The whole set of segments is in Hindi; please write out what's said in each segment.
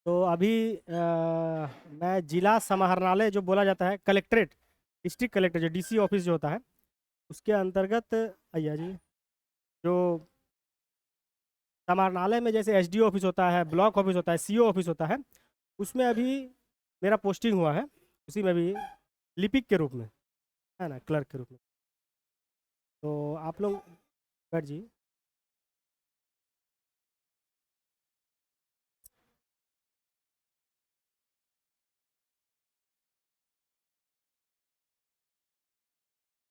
तो अभी मैं जिला समाहरणालय जो बोला जाता है, कलेक्ट्रेट, डिस्ट्रिक्ट कलेक्टर जो डीसी ऑफिस जो होता है, उसके अंतर्गत अय्या जी, जो समाहरणालय में जैसे एसडीओ ऑफिस होता है, ब्लॉक ऑफिस होता है, सीओ ऑफिस होता है, उसमें अभी मेरा पोस्टिंग हुआ है। उसी में भी लिपिक के रूप में, है ना, क्लर्क के रूप में। तो आप लोग सर जी,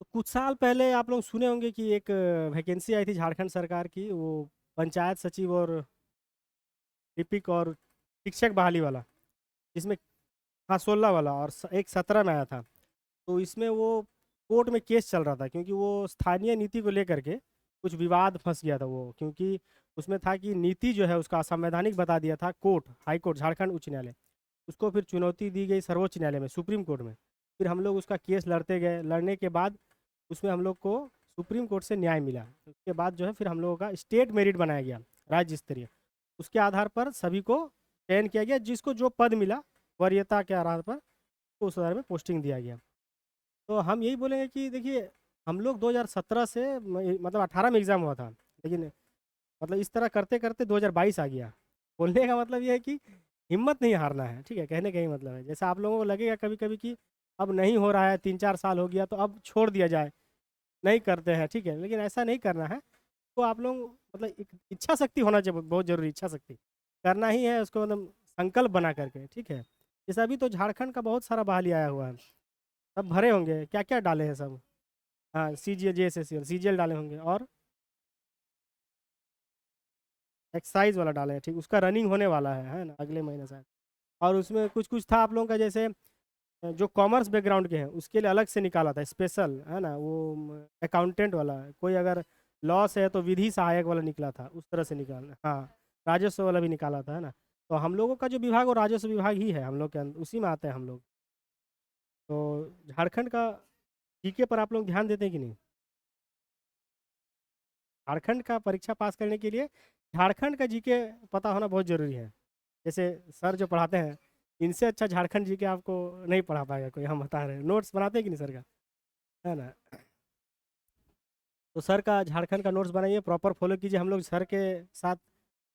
तो कुछ साल पहले आप लोग सुने होंगे कि एक वैकेंसी आई थी झारखंड सरकार की, वो पंचायत सचिव और लिपिक और शिक्षक बहाली वाला, जिसमें हाँ 16 वाला, और एक 17 में आया था। तो इसमें वो कोर्ट में केस चल रहा था, क्योंकि वो स्थानीय नीति को लेकर के कुछ विवाद फंस गया था वो, क्योंकि उसमें था कि नीति जो है उसका असंवैधानिक बता दिया था कोर्ट, हाई कोर्ट, झारखंड उच्च न्यायालय। उसको फिर चुनौती दी गई सर्वोच्च न्यायालय में, सुप्रीम कोर्ट में। फिर हम लोग उसका केस लड़ते गए, लड़ने के बाद उसमें हम लोग को सुप्रीम कोर्ट से न्याय मिला। उसके बाद जो है फिर हम लोगों का स्टेट मेरिट बनाया गया, राज्य स्तरीय। उसके आधार पर सभी को चयन किया गया, जिसको जो पद मिला वरीयता के आधार पर, तो उस आधार में पोस्टिंग दिया गया। तो हम यही बोलेंगे कि देखिए, हम लोग 2017 से मतलब 18 में एग्ज़ाम हुआ था, लेकिन मतलब इस तरह करते करते 2022 आ गया। बोलने का मतलब ये है कि हिम्मत नहीं हारना है, ठीक है, कहने का ही मतलब है। जैसे आप लोगों को लगेगा कभी कभी कि अब नहीं हो रहा है, 3-4 साल हो गया तो अब छोड़ दिया जाए, नहीं करते हैं, ठीक है, लेकिन ऐसा नहीं करना है। तो आप लोग मतलब एक इच्छा शक्ति होना चाहिए, बहुत जरूरी, इच्छा शक्ति करना ही है उसको, मतलब संकल्प बना करके, ठीक है। जैसे अभी तो झारखंड का बहुत सारा बहाली आया हुआ है, सब भरे होंगे, क्या क्या डाले हैं सब। हाँ, सी जी जे एस एस सी, सी जी एल डाले होंगे, और एक्साइज वाला डाले हैं, ठीक, उसका रनिंग होने वाला है ना, अगले महीने शायद। और उसमें कुछ कुछ था आप लोगों का, जैसे जो कॉमर्स बैकग्राउंड के हैं उसके लिए अलग से निकाला था स्पेशल, है ना, वो अकाउंटेंट वाला, कोई अगर लॉ से है तो विधि सहायक वाला निकला था, उस तरह से निकालना, हाँ। राजस्व वाला भी निकाला था, है ना। तो हम लोगों का जो विभाग, वो राजस्व विभाग ही है हम लोग के अंदर, उसी में आते हैं हम लोग। तो झारखंड का जीके पर आप लोग ध्यान देते हैं कि नहीं? झारखंड का परीक्षा पास करने के लिए झारखंड का जीके पता होना बहुत ज़रूरी है। जैसे सर जो पढ़ाते हैं, इनसे अच्छा झारखंड जीके आपको नहीं पढ़ा पाएगा कोई, हम बता रहे हैं। नोट्स बनाते हैं कि नहीं सर का, है ना। तो सर का झारखंड का नोट्स बनाइए, प्रॉपर फॉलो कीजिए। हम लोग सर के साथ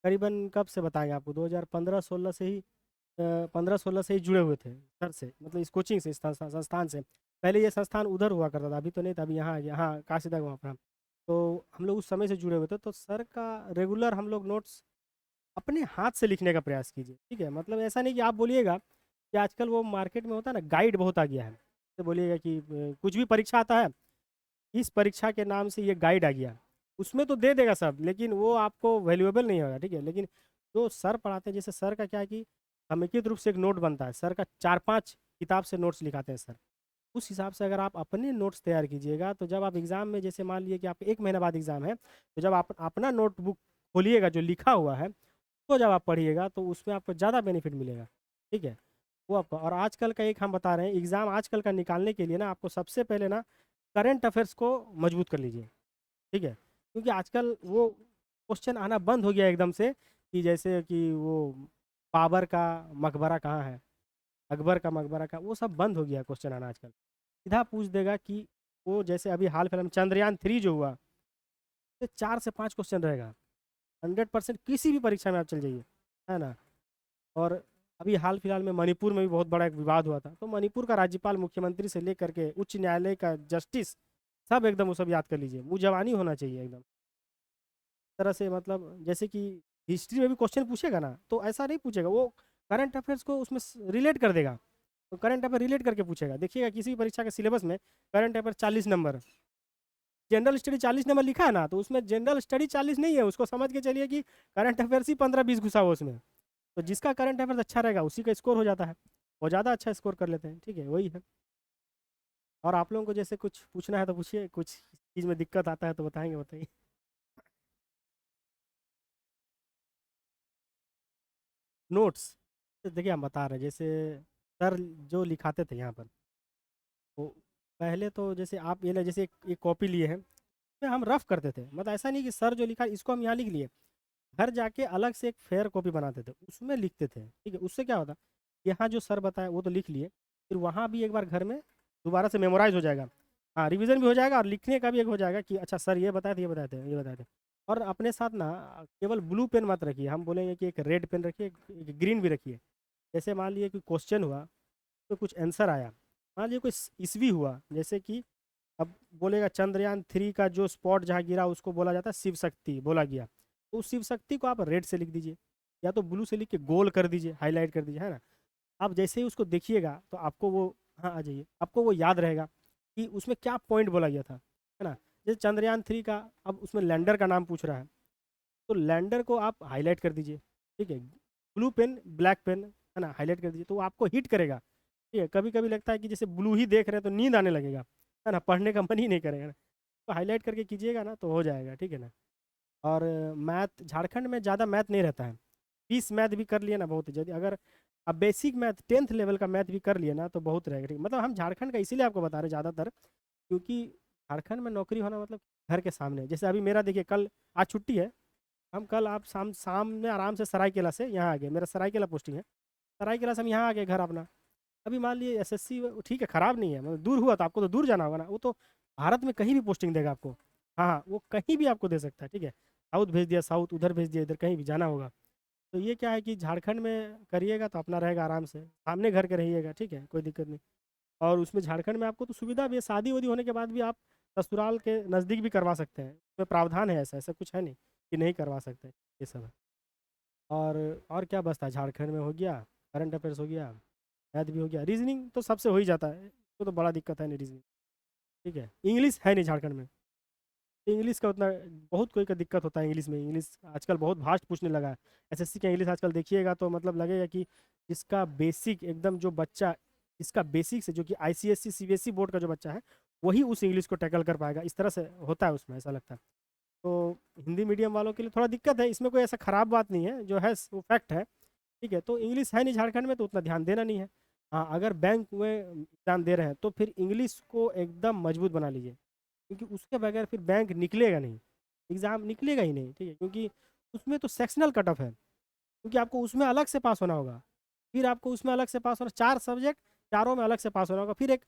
करीबन कब से बताएंगे आपको, 2015-16 से ही, 15-16 से ही जुड़े हुए थे सर से, मतलब इस कोचिंग से, इस संस्थान से। पहले ये संस्थान उधर हुआ करता था, अभी तो नहीं था, अभी यहाँ आ गया, हाँ, काशीदा वहाँ पर। तो हम लोग उस समय से जुड़े हुए थे, तो सर का रेगुलर हम लोग नोट्स अपने हाथ से लिखने का प्रयास कीजिए, ठीक है। मतलब ऐसा नहीं कि आप बोलिएगा कि आजकल वो मार्केट में होता है ना, गाइड बहुत आ गया है, तो बोलिएगा कि कुछ भी परीक्षा आता है, इस परीक्षा के नाम से ये गाइड आ गया, उसमें तो दे देगा सब, लेकिन वो आपको वैल्यूएबल नहीं होगा, ठीक है। लेकिन जो सर पढ़ाते हैं, जैसे सर का क्या है कि समेकित रूप से एक नोट बनता है, सर का 4-5 किताब से नोट्स लिखाते हैं सर। उस हिसाब से अगर आप अपने नोट्स तैयार कीजिएगा, तो जब आप एग्ज़ाम में, जैसे मान लीजिए कि आपके 1 महीना बाद एग्ज़ाम है, तो जब आप अपना नोटबुक खोलिएगा जो लिखा हुआ है, तो जब आप पढ़िएगा तो उसमें आपको ज़्यादा बेनिफिट मिलेगा, ठीक है। वो आपको, और आजकल का एक हम बता रहे हैं एग्ज़ाम आजकल का निकालने के लिए ना, आपको सबसे पहले ना करंट अफेयर्स को मजबूत कर लीजिए, ठीक है। क्योंकि आजकल वो क्वेश्चन आना बंद हो गया एकदम से, कि जैसे कि वो बाबर का मकबरा कहाँ है, अकबर का मकबरा का, वो सब बंद हो गया क्वेश्चन आना आजकल। सीधा पूछ देगा कि वो, जैसे अभी हाल फिलहाल में चंद्रयान 3 जो हुआ, तो 4 से 5 क्वेश्चन रहेगा, 100% किसी भी परीक्षा में आप चल जाइए, है ना। और अभी हाल फिलहाल में मणिपुर में भी बहुत बड़ा एक विवाद हुआ था, तो मणिपुर का राज्यपाल, मुख्यमंत्री से लेकर के उच्च न्यायालय का जस्टिस, सब एकदम वो सब याद कर लीजिए, मुँह जवानी होना चाहिए एकदम। इस तरह से मतलब जैसे कि हिस्ट्री में भी क्वेश्चन पूछेगा ना, तो ऐसा नहीं पूछेगा वो, करंट अफेयर्स को उसमें रिलेट कर देगा। तो करंट अफेयर रिलेट करके पूछेगा, देखिएगा किसी भी परीक्षा के सिलेबस में current affair 40 number, general study 40 number लिखा है ना, तो उसमें जनरल स्टडी 40 नहीं है, उसको समझ के चलिए कि करंट अफेयर्स ही 15-20 घुसा हुआ उसमें। तो जिसका करंट अफेयर्स अच्छा रहेगा उसी का स्कोर हो जाता है, वो ज़्यादा अच्छा स्कोर कर लेते हैं, ठीक है, वही है। और आप लोगों को जैसे कुछ पूछना है तो पूछिए, कुछ चीज़ में दिक्कत आता है तो बताएंगे, बताइए। नोट्स, तो देखिए हम बता रहे हैं, जैसे सर जो लिखाते थे यहाँ पर, तो पहले तो जैसे आप ये ले, जैसे एक कॉपी लिए हैं, तो हम रफ करते थे, मतलब ऐसा नहीं कि सर जो लिखा इसको हम यहाँ लिख लिए, घर जाके अलग से एक फेयर कॉपी बनाते थे, उसमें लिखते थे, ठीक है। उससे क्या होता, यहाँ जो सर बताए वो तो लिख लिए, फिर वहाँ भी एक बार घर में दोबारा से मेमोराइज हो जाएगा। हाँ, रिवीजन भी हो जाएगा और लिखने का भी एक हो जाएगा कि अच्छा सर ये बताए थे, ये बताए थे, ये बताए थे। और अपने साथ ना केवल ब्लू पेन मत रखिए, हम बोलेंगे कि एक रेड पेन रखिए, एक ग्रीन भी रखिए। जैसे मान लीजिए कोई क्वेश्चन हुआ, तो कुछ आंसर आया, मान लीजिए कोई ईस्वी हुआ, जैसे कि अब बोलेगा चंद्रयान 3 का जो स्पॉट जहाँ गिरा उसको बोला जाता है शिव शक्ति बोला गया, तो उस शिव शक्ति को आप रेड से लिख दीजिए, या तो ब्लू से लिख के गोल कर दीजिए, हाईलाइट कर दीजिए, है ना। आप जैसे ही उसको देखिएगा तो आपको वो, हाँ आ जाइए, आपको वो याद रहेगा कि उसमें क्या पॉइंट बोला गया था, है ना। जैसे चंद्रयान 3 का, अब उसमें लैंडर का नाम पूछ रहा है, तो लैंडर को आप हाईलाइट कर दीजिए, ठीक है। ब्लू पेन ब्लैक पेन, है ना, हाईलाइट कर दीजिए, तो वो आपको हिट करेगा, ठीक है। कभी कभी लगता है कि जैसे ब्लू ही देख रहे हैं तो नींद आने लगेगा, है ना, पढ़ने का मन ही नहीं करेगा ना, तो हाईलाइट करके कीजिएगा ना तो हो जाएगा, ठीक है ना। और मैथ झारखंड में ज़्यादा मैथ नहीं रहता है, 20 मैथ भी कर लिए ना बहुत ही जल्दी, अगर आप बेसिक मैथ 10th लेवल का मैथ भी कर लिए ना तो बहुत रहेगा, ठीक। मतलब हम झारखंड का इसीलिए आपको बता रहे हैं ज़्यादातर, क्योंकि झारखंड में नौकरी होना मतलब घर के सामने। जैसे अभी मेरा देखिए, कल आज छुट्टी है, हम कल आप शाम शाम में आराम से सरायकेला से यहाँ आ गए, मेरा सरायकेला पोस्टिंग है, सरायकेला से हम यहाँ आ गए घर अपना। अभी मान लिए एसएससी ठीक है, ख़राब नहीं है, मतलब दूर हुआ तो आपको तो दूर जाना होगा ना, वो तो भारत में कहीं भी पोस्टिंग देगा आपको। हाँ हाँ, वो कहीं भी आपको दे सकता है, ठीक है। साउथ भेज दिया साउथ, उधर भेज दिया इधर, कहीं भी जाना होगा। तो ये क्या है कि झारखंड में करिएगा तो अपना रहेगा आराम से, सामने घर के रहिएगा, ठीक है, कोई दिक्कत नहीं। और उसमें झारखंड में आपको तो सुविधा भी है, शादी वादी होने के बाद भी आप ससुराल के नज़दीक भी करवा सकते हैं, उसमें प्रावधान है, ऐसा ऐसा कुछ है नहीं कि नहीं करवा सकते, ये सब है। और और क्या बचता है झारखंड में, हो गया करंट अफेयर्स, हो गया मैथ भी हो गया, रीजनिंग तो सबसे हो ही जाता है, तो बड़ा दिक्कत है नहीं रीजनिंग, ठीक है। इंग्लिश है नहीं झारखंड में, इंग्लिश का उतना बहुत कोई का दिक्कत होता है इंग्लिश में, इंग्लिश आजकल बहुत भास्ट पूछने लगा है। एसएससी का इंग्लिश आजकल देखिएगा तो मतलब लगेगा कि जिसका बेसिक एकदम, जो बच्चा इसका बेसिक से, जो कि आईसीएससी सीबीएसई बोर्ड का जो बच्चा है, वही उस इंग्लिश को टैकल कर पाएगा, इस तरह से होता है उसमें, ऐसा लगता है। तो हिंदी मीडियम वालों के लिए थोड़ा दिक्कत है, इसमें कोई ऐसा ख़राब बात नहीं है, जो है वो फैक्ट है, ठीक है। तो इंग्लिश है नहीं झारखंड में तो उतना ध्यान देना नहीं है। हाँ, अगर बैंक में एग्जाम दे रहे हैं तो फिर इंग्लिश को एकदम मजबूत बना लीजिए, क्योंकि उसके बगैर फिर बैंक निकलेगा नहीं, एग्ज़ाम निकलेगा ही नहीं, ठीक है। क्योंकि उसमें तो सेक्शनल कट ऑफ है, क्योंकि आपको उसमें अलग से पास होना होगा, फिर आपको उसमें अलग से पास होना, 4 सब्जेक्ट, चारों में अलग से पास होना होगा, फिर एक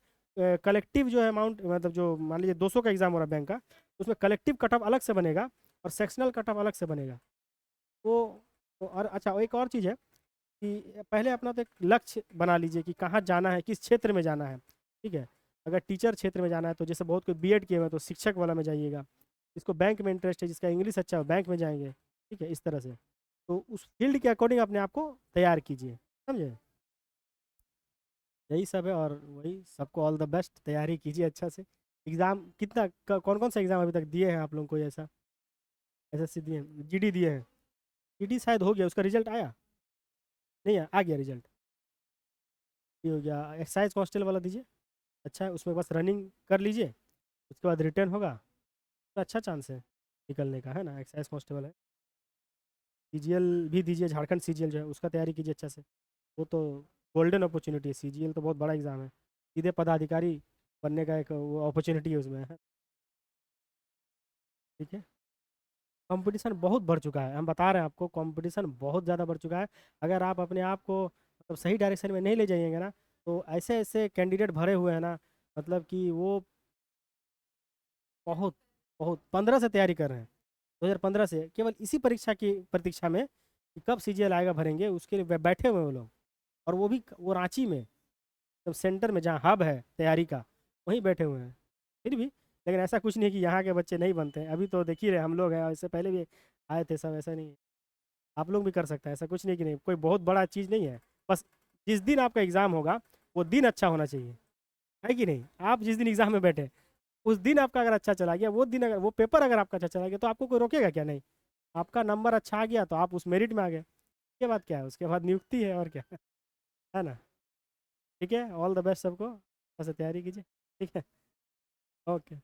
कलेक्टिव जो है अमाउंट, मतलब जो मान लीजिए 200 का एग्ज़ाम हो रहा है बैंक का, तो उसमें कलेक्टिव कट ऑफ अलग से बनेगा और सेक्शनल कट ऑफ अलग से बनेगा। वो और अच्छा, एक और चीज़ है कि पहले अपना तो एक लक्ष्य बना लीजिए कि कहाँ जाना है, किस क्षेत्र में जाना है, ठीक है। अगर टीचर क्षेत्र में जाना है तो जैसे बहुत कोई बीएड किए हुए हैं तो शिक्षक वाला में जाइएगा, जिसको बैंक में इंटरेस्ट है, जिसका इंग्लिश अच्छा है वो बैंक में जाएंगे, ठीक है, इस तरह से। तो उस फील्ड के अकॉर्डिंग अपने आप को तैयार कीजिए, समझे। यही सब है, और वही सबको ऑल द बेस्ट, तैयारी कीजिए अच्छा से। एग्ज़ाम कितना कौन कौन सा एग्ज़ाम अभी तक दिए हैं आप लोगों को, ऐसा एसएससी दिए हैं, जीडी दिए हैं, जीडी शायद हो गया, उसका रिजल्ट आया नहीं, आ गया रिजल्ट, ये हो गया। एक्साइज कांस्टेबल वाला दीजिए, अच्छा है, उसमें बस रनिंग कर लीजिए, उसके बाद रिटर्न होगा, तो अच्छा चांस है निकलने का, है ना। एक्साइज कांस्टेबल है। सीजीएल भी दीजिए, झारखंड सीजीएल जो है उसका तैयारी कीजिए अच्छा से, वो तो गोल्डन अपॉर्चुनिटी है, सीजीएल तो बहुत बड़ा एग्ज़ाम है, सीधे पदाधिकारी बनने का एक वो अपॉर्चुनिटी है उसमें, है, ठीक है। कंपटीशन बहुत बढ़ चुका है, हम बता रहे हैं आपको, कंपटीशन बहुत ज़्यादा बढ़ चुका है। अगर आप अपने आप को मतलब सही डायरेक्शन में नहीं ले जाइएगा ना, तो ऐसे ऐसे कैंडिडेट भरे हुए हैं ना, मतलब कि वो बहुत बहुत 15 से तैयारी कर रहे हैं, 2015 से केवल इसी परीक्षा की प्रतीक्षा में कि कब सीजीएल आएगा, भरेंगे उसके लिए बैठे हुए हैं वो लोग। और वो भी वो रांची में, जब सेंटर में जहाँ हब है तैयारी का, वहीं बैठे हुए हैं फिर भी। लेकिन ऐसा कुछ नहीं है कि यहाँ के बच्चे नहीं बनते हैं, अभी तो देख ही रहे हम लोग हैं, इससे पहले भी आए थे सब, ऐसा नहीं है। आप लोग भी कर सकते हैं, ऐसा कुछ नहीं कि नहीं, कोई बहुत बड़ा चीज़ नहीं है। बस जिस दिन आपका एग्ज़ाम होगा वो दिन अच्छा होना चाहिए, है कि नहीं। आप जिस दिन एग्ज़ाम में बैठे, उस दिन आपका अगर अच्छा चला गया, वो दिन अगर वो पेपर अगर आपका अच्छा चला गया, तो आपको कोई रोकेगा क्या, नहीं। आपका नंबर अच्छा आ गया तो आप उस मेरिट में आ गए, उसके बाद क्या है, उसके बाद नियुक्ति है, और क्या है ना। ठीक है, ऑल द बेस्ट सबको, अच्छे से तैयारी कीजिए, ठीक है। ओके।